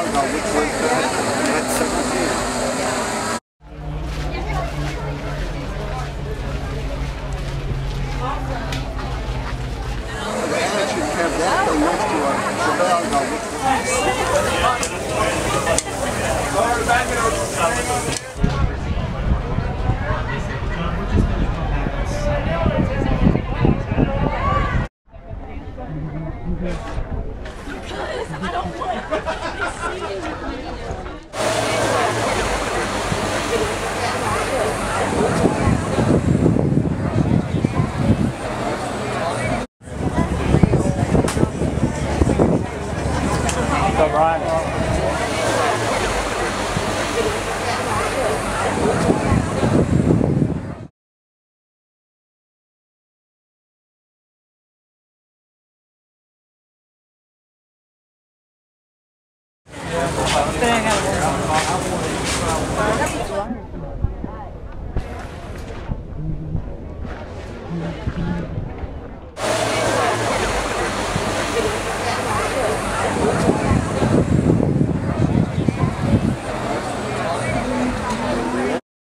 while ago, which was at 17. They actually kept that thing next to a while ago, which I don't want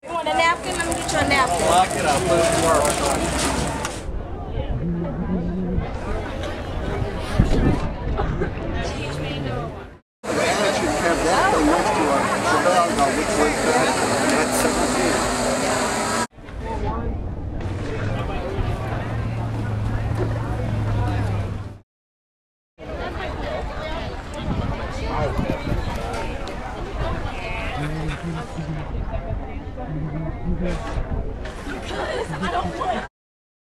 You want a napkin? Let me get you a napkin. lock it up, let it work. They actually kept that thing next to a while ago, which was